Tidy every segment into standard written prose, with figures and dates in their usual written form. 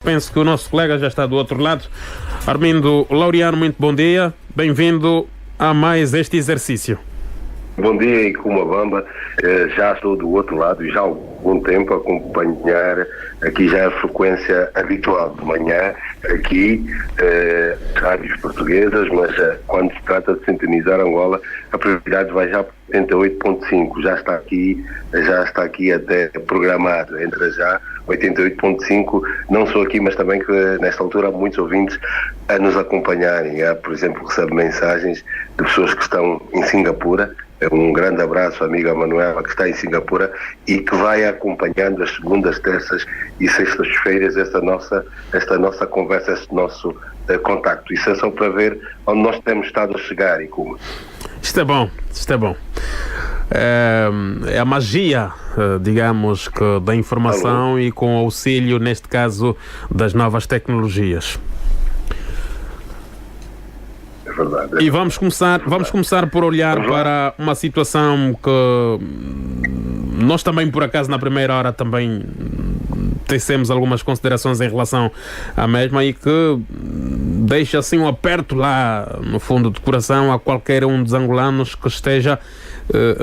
Penso que o nosso colega já está do outro lado. Armindo Laureano, muito bom dia. Bem-vindo a mais este exercício. Bom dia, Icumabamba. Já estou do outro lado e já há algum tempo a acompanhar aqui já a frequência habitual de manhã, aqui, rádios portuguesas, mas quando se trata de sintonizar Angola, a prioridade vai já para 88.5, já está aqui até programado, entra já 88.5, não só aqui, mas também que nesta altura há muitos ouvintes a nos acompanharem. Por exemplo, recebo mensagens de pessoas que estão em Singapura. Um grande abraço à amiga Manuela, que está em Singapura e que vai acompanhando as segundas, terças e sextas-feiras esta nossa conversa, este nosso contacto. Isso é só para ver onde nós temos estado a chegar, e como. Isto é bom. É a magia, digamos, que da informação e com o auxílio, neste caso, das novas tecnologias. Verdade. E vamos começar por olhar para uma situação que nós também, por acaso, na primeira hora também tecemos algumas considerações em relação à mesma e que deixa assim um aperto lá no fundo do coração a qualquer um dos angolanos que esteja,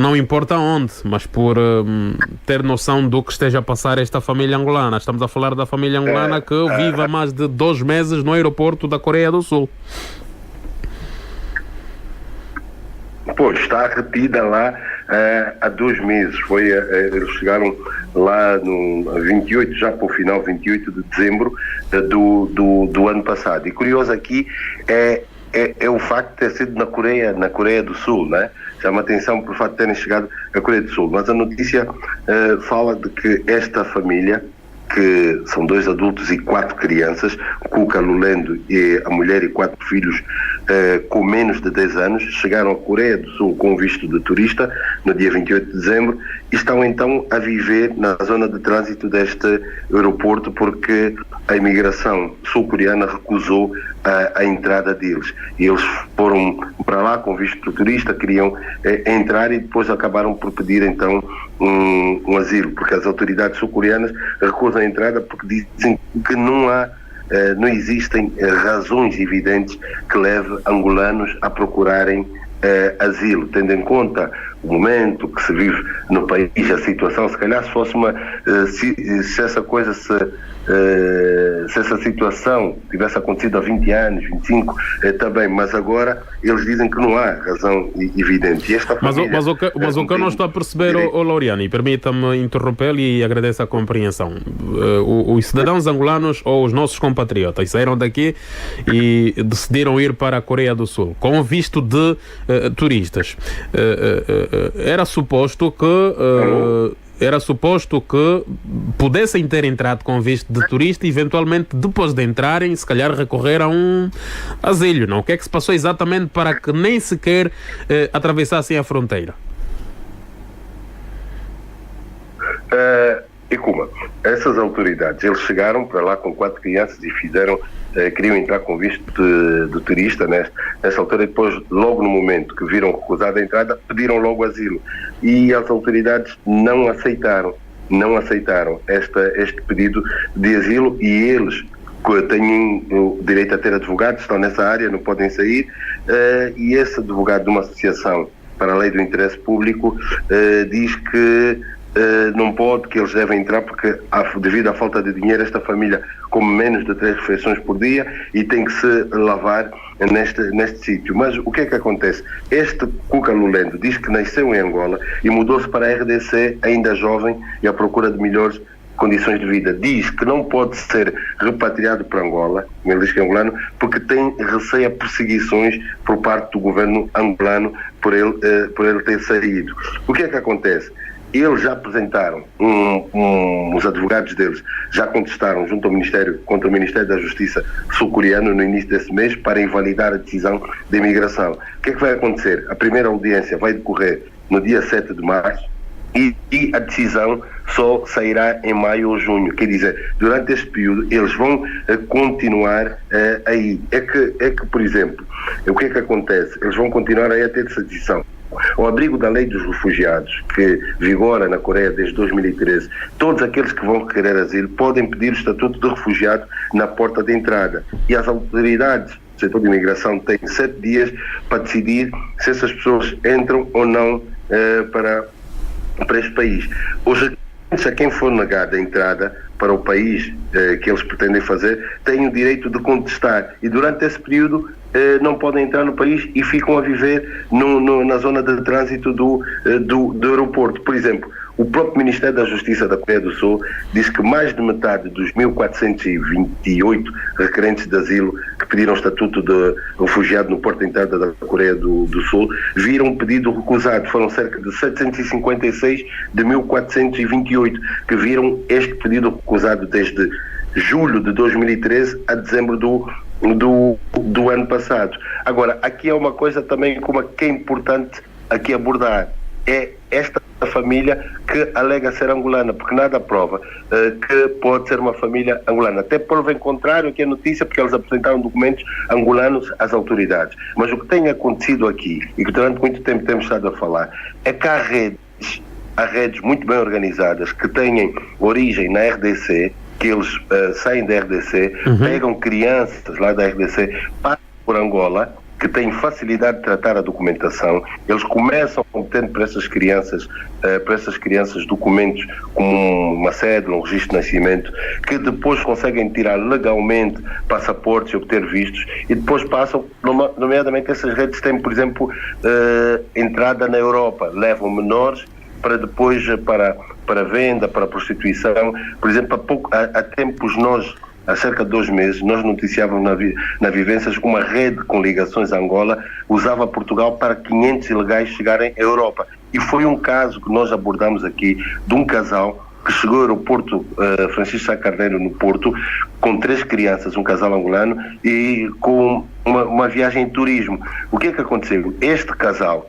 não importa onde, mas por ter noção do que esteja a passar esta família angolana. Estamos a falar da família angolana que vive há mais de 2 meses no aeroporto da Coreia do Sul. Pois, está retida lá há 2 meses. Eles chegaram lá no 28, já para o final, 28 de dezembro do ano passado. E curioso aqui é o facto de ter sido na Coreia do Sul, né? Chama atenção por facto de terem chegado à Coreia do Sul. Mas a notícia fala de que esta família, que são 2 adultos e 4 crianças, Cuca Lulendo e a mulher e 4 filhos com menos de 10 anos, chegaram à Coreia do Sul com visto de turista no dia 28 de dezembro e estão então a viver na zona de trânsito deste aeroporto porque a imigração sul-coreana recusou a entrada deles. E eles foram para lá com visto de turista, queriam entrar e depois acabaram por pedir então um asilo, porque as autoridades sul-coreanas recusam a entrada porque dizem que não existem razões evidentes que levem angolanos a procurarem asilo, tendo em conta o momento que se vive no país, a situação. Se calhar se fosse se essa situação tivesse acontecido há 20 anos, 25, também, mas agora eles dizem que não há razão evidente. E esta família, mas o que eu não estou a perceber, Laureano, e permita-me interrompê-lo e agradeço a compreensão. Os cidadãos angolanos ou os nossos compatriotas saíram daqui e decidiram ir para a Coreia do Sul com visto de turistas. Era suposto que pudessem ter entrado com visto de turista e eventualmente depois de entrarem, se calhar recorrer a um asilo, não? O que é que se passou exatamente para que nem sequer atravessassem a fronteira? E como essas autoridades, eles chegaram para lá com 4 crianças e queriam entrar com visto de turista nessa altura, e depois, logo no momento que viram recusada a entrada, pediram logo asilo. E as autoridades não aceitaram este pedido de asilo, e eles que têm o direito a ter advogados, estão nessa área, não podem sair, e esse advogado de uma associação para a lei do interesse público diz que não pode, que eles devem entrar porque devido à falta de dinheiro esta família come menos de 3 refeições por dia e tem que se lavar neste sítio. Mas o que é que acontece? Este Cuca Lulendo diz que nasceu em Angola e mudou-se para a RDC ainda jovem e à procura de melhores condições de vida. Diz que não pode ser repatriado para Angola, ele diz que é angolano, porque tem receio a perseguições por parte do governo angolano por ele ter saído. O que é que acontece? Eles já apresentaram, os advogados deles já contestaram junto ao contra o Ministério da Justiça sul-coreano no início desse mês para invalidar a decisão de imigração. O que é que vai acontecer? A primeira audiência vai decorrer no dia 7 de março e a decisão só sairá em maio ou junho. Quer dizer, durante este período eles vão continuar aí. É que, por exemplo, o que é que acontece? Eles vão continuar aí a ter essa decisão. Ao abrigo da lei dos refugiados, que vigora na Coreia desde 2013, todos aqueles que vão requerer asilo podem pedir o estatuto de refugiado na porta de entrada. E as autoridades do setor de imigração têm 7 dias para decidir se essas pessoas entram ou não para este país. Os requerimentos a quem for negada a entrada para o país que eles pretendem fazer têm o direito de contestar, e durante esse período não podem entrar no país e ficam a viver na zona de trânsito do aeroporto. Por exemplo, o próprio Ministério da Justiça da Coreia do Sul diz que mais de metade dos 1.428 requerentes de asilo que pediram estatuto de refugiado no porto de entrada da Coreia do Sul viram um pedido recusado. Foram cerca de 756 de 1.428 que viram este pedido recusado desde julho de 2013 a dezembro do ano passado. Agora, aqui é uma coisa também que é importante aqui abordar. É esta família que alega ser angolana, porque nada prova que pode ser uma família angolana. Até prova em contrário aqui a notícia, porque eles apresentaram documentos angolanos às autoridades. Mas o que tem acontecido aqui, e que durante muito tempo temos estado a falar, é que há redes muito bem organizadas que têm origem na RDC, que eles saem da RDC, pegam crianças lá da RDC, passam por Angola, que têm facilidade de tratar a documentação. Eles começam obtendo para essas crianças documentos como uma cédula, um registro de nascimento, que depois conseguem tirar legalmente passaportes e obter vistos, e depois passam, nomeadamente essas redes têm, por exemplo, entrada na Europa, levam menores para depois para venda, para prostituição. Por exemplo, há tempos há cerca de 2 meses, nós noticiávamos na Vivências que uma rede com ligações a Angola usava Portugal para 500 ilegais chegarem à Europa. E foi um caso que nós abordamos aqui, de um casal que chegou ao aeroporto Francisco Sá Carneiro, no Porto, com 3 crianças, um casal angolano, e com uma viagem de turismo. O que é que aconteceu? Este casal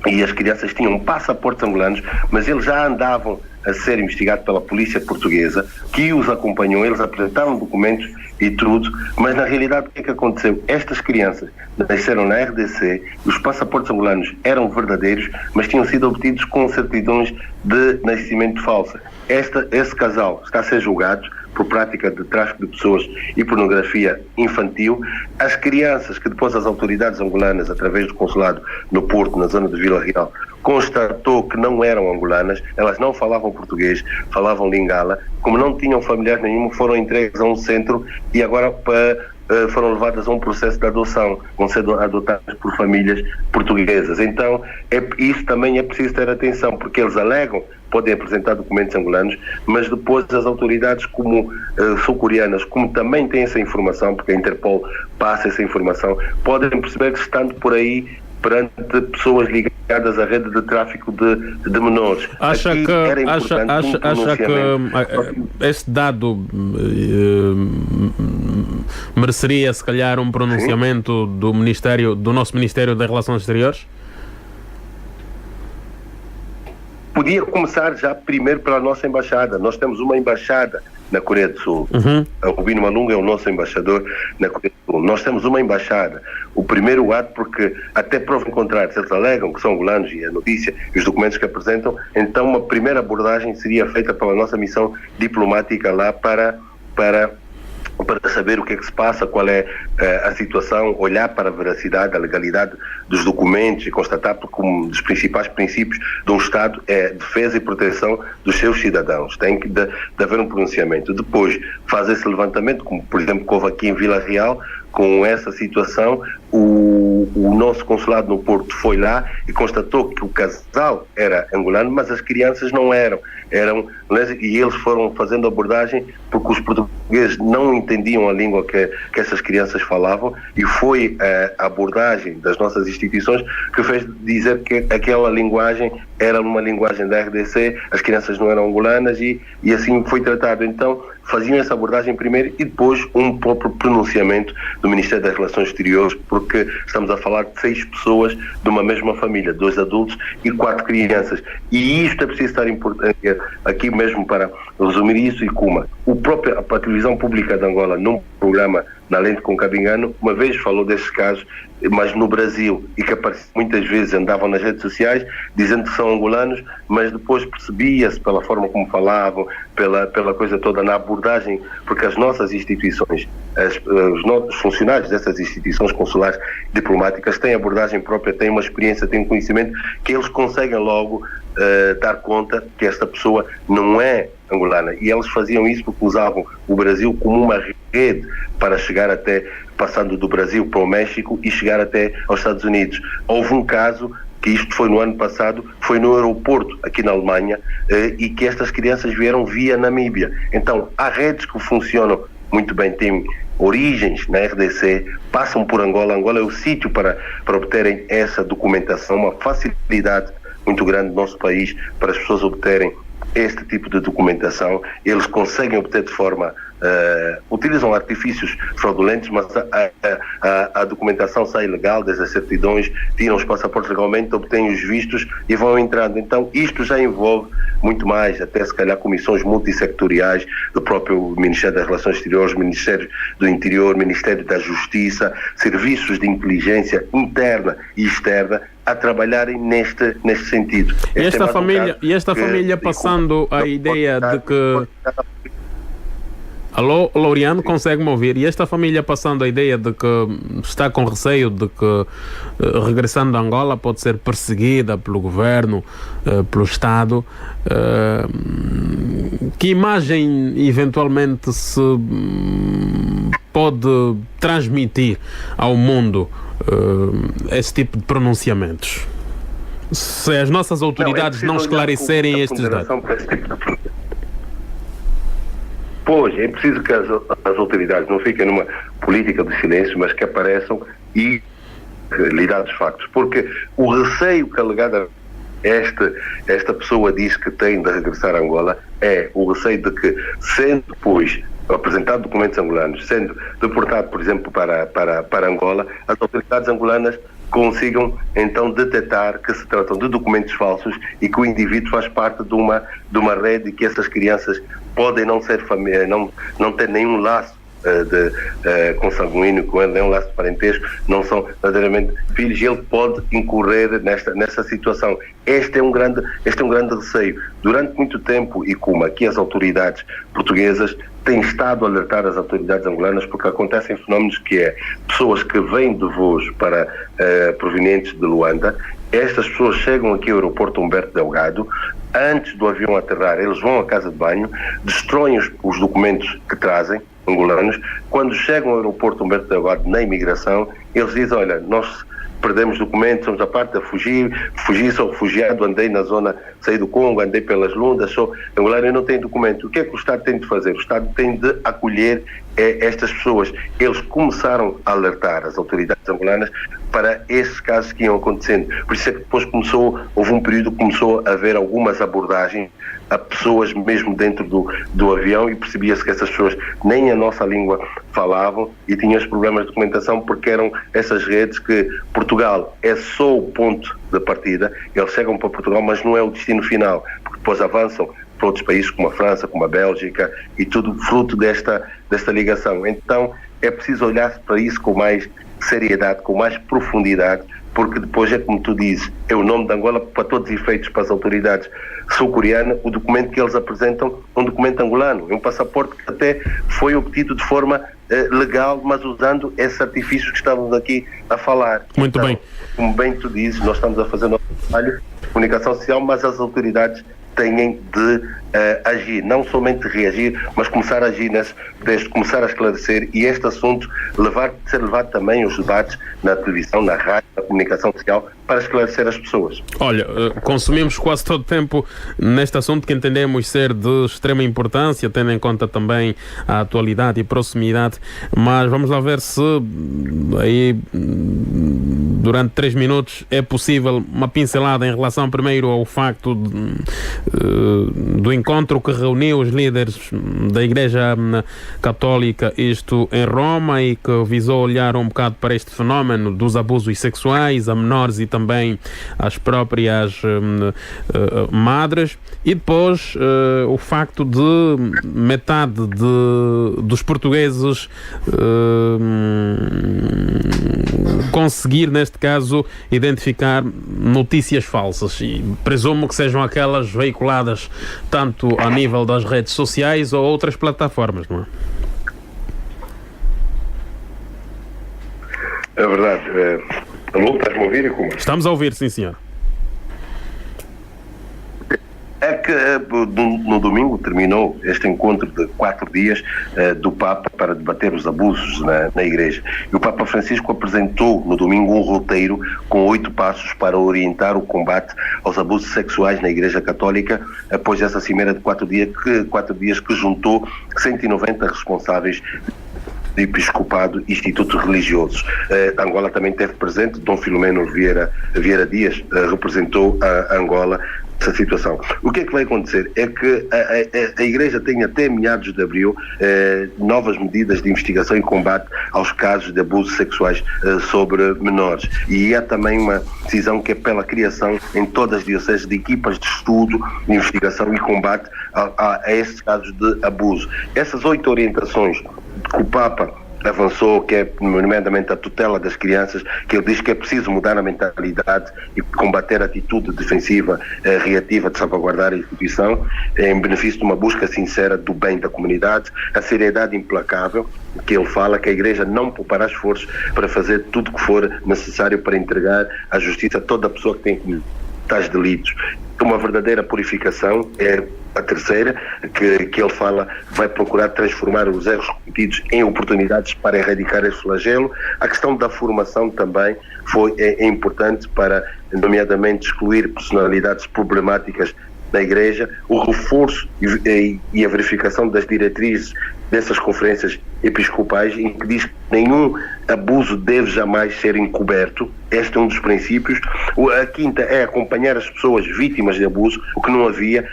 e as crianças tinham passaportes angolanos, mas eles já andavam a ser investigados pela polícia portuguesa, que os acompanhou, eles apresentaram documentos e tudo, mas na realidade o que é que aconteceu? Estas crianças nasceram na RDC, os passaportes angolanos eram verdadeiros, mas tinham sido obtidos com certidões de nascimento falsa. Esse casal está a ser julgado por prática de tráfico de pessoas e pornografia infantil. As crianças que depois as autoridades angolanas, através do consulado no Porto, na zona de Vila Real, constatou que não eram angolanas, elas não falavam português, falavam lingala, como não tinham familiares nenhum, foram entregues a um centro e agora foram levadas a um processo de adoção, vão ser adotadas por famílias portuguesas. Então, isso também é preciso ter atenção, porque eles alegam, podem apresentar documentos angolanos, mas depois as autoridades sul-coreanas, como também têm essa informação, porque a Interpol passa essa informação, podem perceber que estando por aí perante pessoas ligadas à rede de tráfico de menores. Acha que este dado mereceria, se calhar, um pronunciamento do nosso Ministério das Relações Exteriores? Podia começar já primeiro pela nossa embaixada. Nós temos uma embaixada na Coreia do Sul. O Bino Malunga é o nosso embaixador na Coreia do Sul. Nós temos uma embaixada. O primeiro ato, porque até prova em contrário, se eles alegam que são angolanos e a notícia e os documentos que apresentam, então uma primeira abordagem seria feita pela nossa missão diplomática lá para saber o que é que se passa, qual é a situação, olhar para a veracidade, a legalidade dos documentos e constatar, porque um dos principais princípios de um Estado é defesa e proteção dos seus cidadãos. Tem que haver um pronunciamento. Depois faz esse levantamento, como por exemplo que houve aqui em Vila Real, com essa situação, o nosso consulado no Porto foi lá e constatou que o casal era angolano, mas as crianças não eram, e eles foram fazendo abordagem porque os portugueses não entendiam a língua que essas crianças falavam, e foi a abordagem das nossas instituições que fez dizer que aquela linguagem era uma linguagem da RDC, as crianças não eram angolanas, e assim foi tratado. Então faziam essa abordagem primeiro e depois um próprio pronunciamento do Ministério das Relações Exteriores, porque estamos a falar de 6 pessoas de uma mesma família, 2 adultos e 4 crianças. E isto é preciso estar aqui mesmo para resumir isso, e como a televisão pública de Angola, num programa Na Lente com Cabingano, uma vez falou desses casos, mas no Brasil, e que muitas vezes andavam nas redes sociais dizendo que são angolanos, mas depois percebia-se pela forma como falavam, pela coisa toda na abordagem, porque as nossas instituições, os funcionários dessas instituições consulares diplomáticas têm abordagem própria, têm uma experiência, têm um conhecimento que eles conseguem logo dar conta que esta pessoa não é angolana, e eles faziam isso porque usavam o Brasil como uma rede para chegar até, passando do Brasil para o México e chegar até aos Estados Unidos. Houve um caso que isto foi no ano passado, foi no aeroporto aqui na Alemanha, e que estas crianças vieram via Namíbia. Então há redes que funcionam muito bem, têm origens na RDC, passam por Angola. Angola é o sítio para obterem essa documentação, uma facilidade muito grande no nosso país para as pessoas obterem este tipo de documentação. Eles conseguem obter de forma, utilizam artifícios fraudulentos, mas a documentação sai legal, desde as certidões, tiram os passaportes legalmente, obtêm os vistos e vão entrando. Então isto já envolve muito mais, até se calhar comissões multissectoriais do próprio Ministério das Relações Exteriores, Ministério do Interior, Ministério da Justiça, serviços de inteligência interna e externa, a trabalharem neste sentido. E esta família passando a ideia de que... Alô, Laureano, consegue-me ouvir? E esta família passando a ideia de que está com receio de que, regressando a Angola, pode ser perseguida pelo governo, pelo Estado, que imagem eventualmente se pode transmitir ao mundo esse tipo de pronunciamentos, se as nossas autoridades não esclarecerem estes dados? Pois, é preciso que as autoridades não fiquem numa política de silêncio, mas que apareçam e lhe dão os factos, porque o receio que alegada esta pessoa diz que tem de regressar a Angola é o receio de que, sendo depois apresentado documentos angolanos, sendo deportado, por exemplo, para Angola, as autoridades angolanas consigam então detectar que se tratam de documentos falsos e que o indivíduo faz parte de uma rede, e que essas crianças podem não ser família, não ter nenhum laço consanguíneo com ele, nenhum laço de parentesco, não são verdadeiramente filhos, e ele pode incorrer nessa situação. Este é um grande receio. Durante muito tempo, e como aqui as autoridades portuguesas têm estado a alertar as autoridades angolanas, porque acontecem fenómenos que é pessoas que vêm de voos provenientes de Luanda. Estas pessoas chegam aqui ao aeroporto Humberto Delgado, antes do avião aterrar eles vão à casa de banho, destroem os documentos que trazem, angolanos. Quando chegam ao aeroporto Humberto Delgado, na imigração, eles dizem: olha, nós perdemos documentos, somos a parte a fugir, sou refugiado, andei na zona, saí do Congo, andei pelas Lundas, sou angolano e não tenho documento. O que é que o Estado tem de fazer? O Estado tem de acolher estas pessoas. Eles começaram a alertar as autoridades angolanas para esses casos que iam acontecendo. Por isso é que depois houve um período que começou a haver algumas abordagens a pessoas mesmo dentro do avião, e percebia-se que essas pessoas nem a nossa língua falavam e tinham os problemas de documentação, porque eram essas redes que Portugal é só o ponto de partida. Eles chegam para Portugal, mas não é o destino final, porque depois avançam para outros países como a França, como a Bélgica, e tudo fruto desta ligação. Então é preciso olhar para isso com mais seriedade, com mais profundidade, porque depois é como tu dizes, é o nome de Angola para todos os efeitos, para as autoridades sul-coreanas. O documento que eles apresentam é um documento angolano, é um passaporte que até foi obtido de forma legal, mas usando esses artifícios que estávamos aqui a falar. Muito então, bem. Como bem tu dizes, nós estamos a fazer o nosso trabalho de comunicação social, mas as autoridades têm de agir, não somente reagir, mas começar a agir, começar a esclarecer, e este assunto ser levado também aos debates na televisão, na rádio, na comunicação social, para esclarecer as pessoas. Olha, consumimos quase todo o tempo neste assunto que entendemos ser de extrema importância, tendo em conta também a atualidade e proximidade, mas vamos lá ver se aí durante 3 minutos é possível uma pincelada em relação primeiro ao facto do encontro que reuniu os líderes da Igreja Católica, isto em Roma, e que visou olhar um bocado para este fenómeno dos abusos sexuais a menores e também às próprias madres. E depois o facto de metade dos portugueses conseguir, neste caso, identificar notícias falsas, e presumo que sejam aquelas veiculadas tanto a nível das redes sociais ou outras plataformas, não é? É verdade. Alô, estás-me a ouvir? Como? Estamos a ouvir, sim, senhor. É que no domingo terminou este encontro de 4 dias do Papa para debater os abusos na Igreja. E o Papa Francisco apresentou no domingo um roteiro com 8 passos para orientar o combate aos abusos sexuais na Igreja Católica, após essa cimeira de 4 dias que juntou 190 responsáveis do Episcopado e Institutos Religiosos. Angola também teve presente, Dom Filomeno Vieira Dias representou a Angola essa situação. O que é que vai acontecer? É que a Igreja tem até meados de abril novas medidas de investigação e combate aos casos de abusos sexuais sobre menores. E há também uma decisão que é pela criação em todas as dioceses de equipas de estudo, de investigação e combate a esses casos de abuso. Essas 8 orientações que o Papa avançou, que é nomeadamente a tutela das crianças, que ele diz que é preciso mudar a mentalidade e combater a atitude defensiva, reativa de salvaguardar a instituição, em benefício de uma busca sincera do bem da comunidade, a seriedade implacável, que ele fala que a Igreja não poupará esforços para fazer tudo o que for necessário para entregar à justiça toda a pessoa que tem cometido tais delitos. Uma verdadeira purificação é a terceira, que ele fala, vai procurar transformar os erros cometidos em oportunidades para erradicar esse flagelo. A questão da formação também é importante para, nomeadamente, excluir personalidades problemáticas da Igreja, o reforço e a verificação das diretrizes dessas conferências episcopais, em que diz que nenhum abuso deve jamais ser encoberto. Este é um dos princípios. A quinta é acompanhar as pessoas vítimas de abuso, o que não havia.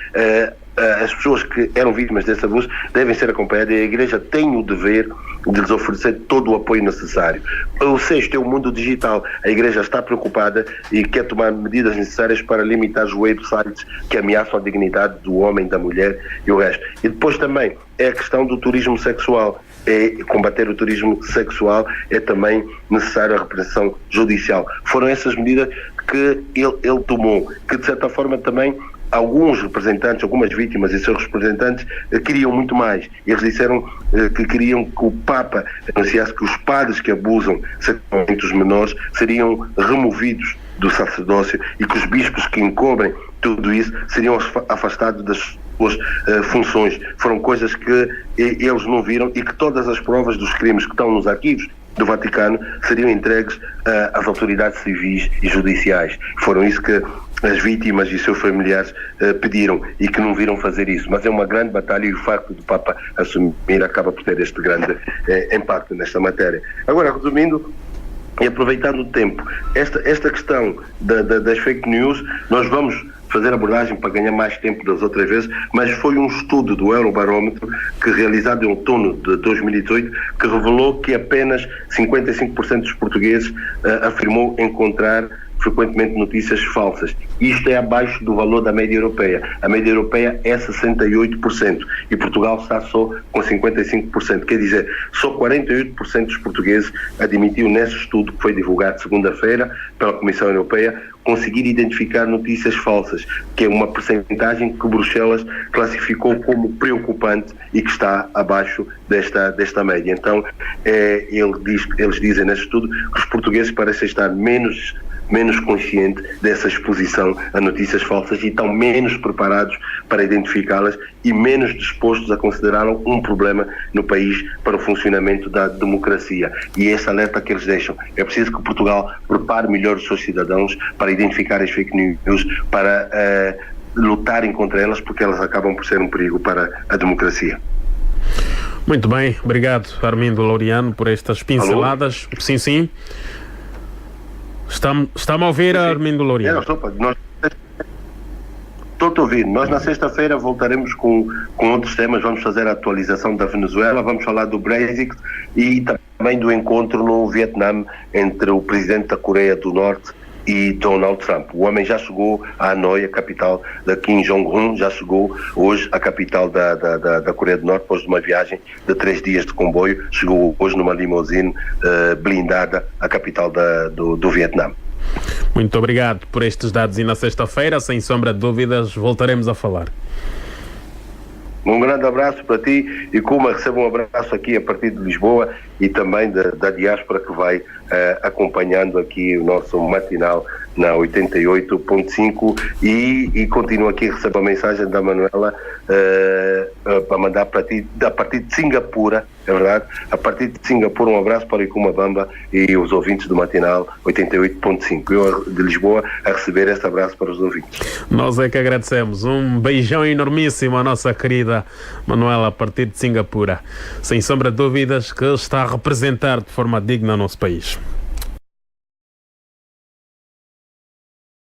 As pessoas que eram vítimas desse abuso devem ser acompanhadas, e a Igreja tem o dever de lhes oferecer todo o apoio necessário. O sexto é o mundo digital. A Igreja está preocupada e quer tomar medidas necessárias para limitar os websites que ameaçam a dignidade do homem, da mulher e o resto. E depois também é a questão do turismo sexual. Combater o turismo sexual é também necessário a repressão judicial. Foram essas medidas que ele tomou, que de certa forma também alguns representantes, algumas vítimas e seus representantes queriam muito mais. Eles disseram que queriam que o Papa anunciasse que os padres que abusam sexualmente dos menores seriam removidos do sacerdócio e que os bispos que encobrem tudo isso seriam afastados das suas funções. Foram coisas que eles não viram, e que todas as provas dos crimes que estão nos arquivos do Vaticano seriam entregues às autoridades civis e judiciais. Foram isso que as vítimas e seus familiares pediram, e que não viram fazer isso. Mas é uma grande batalha, e o facto do Papa assumir acaba por ter este grande impacto nesta matéria. Agora, resumindo e aproveitando o tempo, esta questão das fake news, nós vamos fazer abordagem para ganhar mais tempo das outras vezes, mas foi um estudo do Eurobarómetro realizado em outono de 2018 que revelou que apenas 55% dos portugueses afirmou encontrar frequentemente notícias falsas. Isto é abaixo do valor da média europeia. A média europeia é 68% e Portugal está só com 55%. Quer dizer, só 48% dos portugueses admitiu nesse estudo que foi divulgado segunda-feira pela Comissão Europeia conseguir identificar notícias falsas, que é uma percentagem que Bruxelas classificou como preocupante e que está abaixo desta média. Então, eles dizem nesse estudo que os portugueses parecem estar menos conscientes dessa exposição a notícias falsas e estão menos preparados para identificá-las e menos dispostos a considerá-lo um problema no país para o funcionamento da democracia. E esse alerta que eles deixam. É preciso que Portugal prepare melhor os seus cidadãos para identificar as fake news, para lutarem contra elas, porque elas acabam por ser um perigo para a democracia. Muito bem, obrigado Armindo Laureano por estas pinceladas. Alô? Sim, sim. Está-me a ouvir, Armindo Laureano? Estou Estou-te a ouvir. Nós na sexta-feira voltaremos com outros temas, vamos fazer a atualização da Venezuela, vamos falar do Brexit e também do encontro no Vietnã entre o presidente da Coreia do Norte e Donald Trump. O homem já chegou a Hanoi, a capital da Kim Jong-un, já chegou hoje à capital da Coreia do Norte, depois de uma viagem de 3 dias de comboio, chegou hoje numa limusine blindada à capital do Vietnã. Muito obrigado por estes dados e na sexta-feira, sem sombra de dúvidas, voltaremos a falar. Um grande abraço para ti e Kuma, receba um abraço aqui a partir de Lisboa e também da diáspora que vai acompanhando aqui o nosso matinal na 88.5 e continuo aqui, recebo a mensagem da Manuela para mandar para ti, a partir de Singapura, é verdade? A partir de Singapura, um abraço para o Ikuma Bamba e os ouvintes do matinal 88.5. Eu de Lisboa a receber este abraço para os ouvintes. Nós é que agradecemos. Um beijão enormíssimo à nossa querida Manuela a partir de Singapura. Sem sombra de dúvidas que está a representar de forma digna o nosso país.